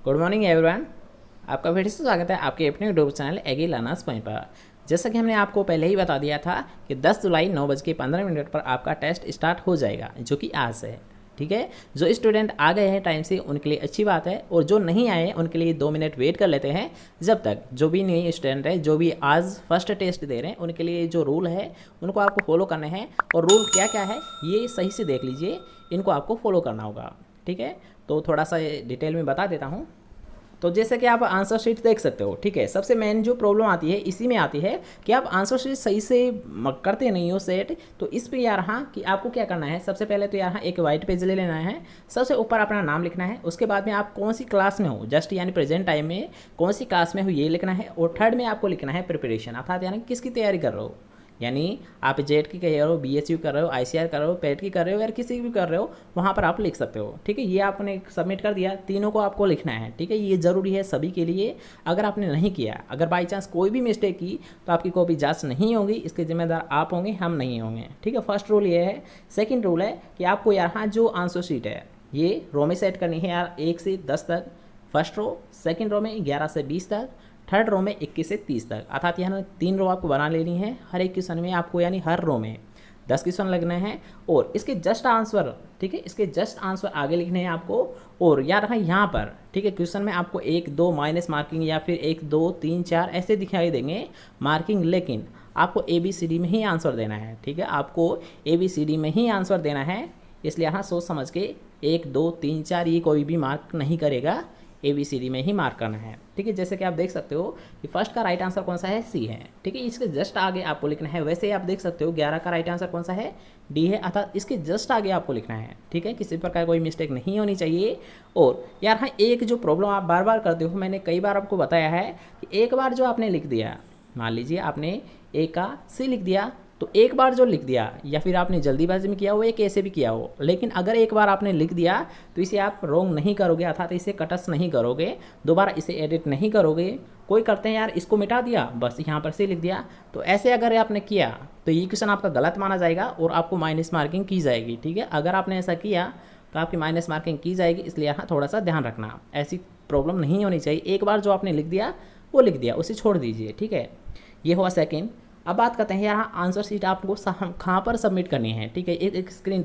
Good morning everyone. आपका फिर से स्वागत है आपके अपने YouTube channel agri learners point पर। जैसा कि हमने आपको पहले ही बता दिया था कि 10 जुलाई 9:15 पर आपका टेस्ट स्टार्ट हो जाएगा, जो कि आज से है। ठीक है, जो स्टूडेंट आ गए हैं टाइम से उनके लिए अच्छी बात है, और जो नहीं आए हैं उनके लिए 2 मिनट वेट कर लेते हैं। जब तक जो भी नए स्टूडेंट है, जो भी आज फर्स्ट टेस्ट दे रहे हैं, उनके लिए जो रूल है उनको आपको फॉलो करने हैं। और रूल क्या क्या है ये सही से देख लीजिए, इनको आपको फॉलो करना होगा। ठीक है, तो थोड़ा सा डिटेल में बता देता हूँ। तो जैसे कि आप आंसर शीट देख सकते हो, ठीक है, सबसे मेन जो प्रॉब्लम आती है इसी में आती है कि आप आंसर शीट सही से करते नहीं हो सेट। तो इस पे यार हाँ कि आपको क्या करना है, सबसे पहले तो यार हाँ एक वाइट पेज ले लेना है। सबसे ऊपर अपना नाम लिखना है, उसके बाद में आप कौन सी क्लास में हो, जस्ट यानी प्रेजेंट टाइम में कौन सी क्लास में हो ये लिखना है। और थर्ड में आपको लिखना है प्रिपरेशन, अर्थात यानी किसकी तैयारी कर रहे हो। यानी आप जेट की कर रहे हो, बीएसयू कर रहे हो, आईसीआर कर रहे हो, पेट की कर रहे हो, या किसी भी कर रहे हो, वहाँ पर आप लिख सकते हो। ठीक है, ये आपने सबमिट कर दिया, तीनों को आपको लिखना है। ठीक है, ये ज़रूरी है सभी के लिए। अगर आपने नहीं किया, अगर बाई चांस कोई भी मिस्टेक की, तो आपकी कॉपी जांच नहीं होगी, इसके जिम्मेदार आप होंगे, हम नहीं होंगे। ठीक है, फर्स्ट रूल ये है। सेकेंड रूल है कि आपको यहाँ जो आंसर शीट है ये रो में सेट करनी है यार 1 से 10 तक फर्स्ट रो, सेकेंड रो में 11 से 20 तक, थर्ड रो में 21 से 30 तक। अर्थात यहाँ 3 रो आपको बना लेनी है। हर एक क्वेश्चन में आपको यानी हर रो में 10 क्वेश्चन लगने हैं, और इसके जस्ट आंसर, ठीक है, इसके जस्ट आंसर आगे लिखने हैं आपको। और याद रखना यहाँ पर, ठीक है, क्वेश्चन में आपको 1 2 माइनस मार्किंग या फिर 1 2 3 4 ऐसे दिखाई देंगे मार्किंग, लेकिन आपको ABCD में ही आंसर देना है। ठीक है, आपको ABCD में ही आंसर देना है, इसलिए यहाँ सोच समझ के 1 2 3 4 ये कोई भी मार्क नहीं करेगा, ABCD में ही मार्क करना है। ठीक है, जैसे कि आप देख सकते हो कि फर्स्ट का राइट आंसर कौन सा है, C है। ठीक है, इसके जस्ट आगे आपको लिखना है। वैसे ही आप देख सकते हो 11 का राइट आंसर कौन सा है, D है, अर्थात इसके जस्ट आगे आपको लिखना है। ठीक है, किसी प्रकार कोई मिस्टेक नहीं होनी चाहिए। और यार हाँ एक जो प्रॉब्लम आप बार बार करते हो, मैंने कई बार आपको बताया है कि एक बार जो आपने लिख दिया, मान लीजिए आपने A का C लिख दिया, तो एक बार जो लिख दिया, या फिर आपने जल्दीबाजी में किया हो या कैसे भी किया हो, लेकिन अगर एक बार आपने लिख दिया तो इसे आप रॉन्ग नहीं करोगे, अर्थात इसे कटस नहीं करोगे, दोबारा इसे एडिट नहीं करोगे। कोई करते हैं यार इसको मिटा दिया, बस यहाँ पर से लिख दिया, तो ऐसे अगर आपने किया तो ये क्वेश्चन आपका गलत माना जाएगा और आपको माइनस मार्किंग की जाएगी। ठीक है, अगर आपने ऐसा किया तो आपकी माइनस मार्किंग की जाएगी, इसलिए यहाँ थोड़ा सा ध्यान रखना, ऐसी प्रॉब्लम नहीं होनी चाहिए। एक बार जो आपने लिख दिया वो लिख दिया, उसे छोड़ दीजिए। ठीक है, ये हुआ सेकेंड। अब बात करते हैं यहाँ आंसर शीट आपको कहाँ पर सबमिट करनी है। ठीक है, एक स्क्रीन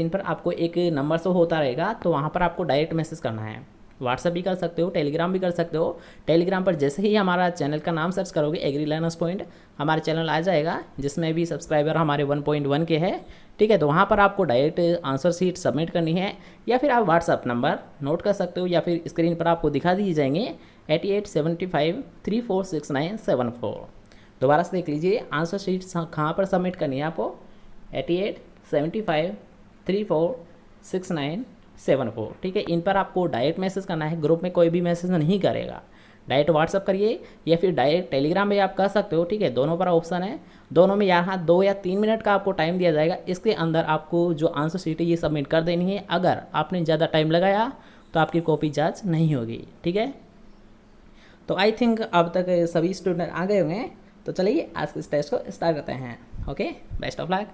पर आपको एक नंबर शो होता रहेगा, तो वहाँ पर आपको डायरेक्ट मैसेज करना है। व्हाट्सअप भी कर सकते हो, टेलीग्राम भी कर सकते हो। टेलीग्राम पर जैसे ही हमारा चैनल का नाम सर्च करोगे एग्री लर्नर्स पॉइंट, हमारा चैनल आ जाएगा, जिसमें भी सब्सक्राइबर हमारे 1.1 के हैं। ठीक है, तो वहाँ पर आपको डायरेक्ट आंसर शीट सबमिट करनी है, या फिर आप व्हाट्सअप नंबर नोट कर सकते हो, या फिर स्क्रीन पर आपको दिखा दिए जाएंगे 8875346974। दोबारा से देख लीजिए, आंसर शीट कहाँ पर सबमिट करनी है आपको, 8875346974। ठीक है, इन पर आपको डायरेक्ट मैसेज करना है, ग्रुप में कोई भी मैसेज नहीं करेगा। डायरेक्ट व्हाट्सअप करिए या फिर डायरेक्ट टेलीग्राम में आप कर सकते हो। ठीक है, दोनों पर ऑप्शन है, दोनों में यहाँ 2 या 3 मिनट का आपको टाइम दिया जाएगा। इसके अंदर आपको जो आंसर शीट है ये सबमिट कर देनी है। अगर आपने ज़्यादा टाइम लगाया तो आपकी कॉपी जाँच नहीं होगी। ठीक है, तो आई थिंक अब तक सभी स्टूडेंट आ गए होंगे, तो चलिए आज के इस टेस्ट को स्टार्ट करते हैं। Okay, best of luck.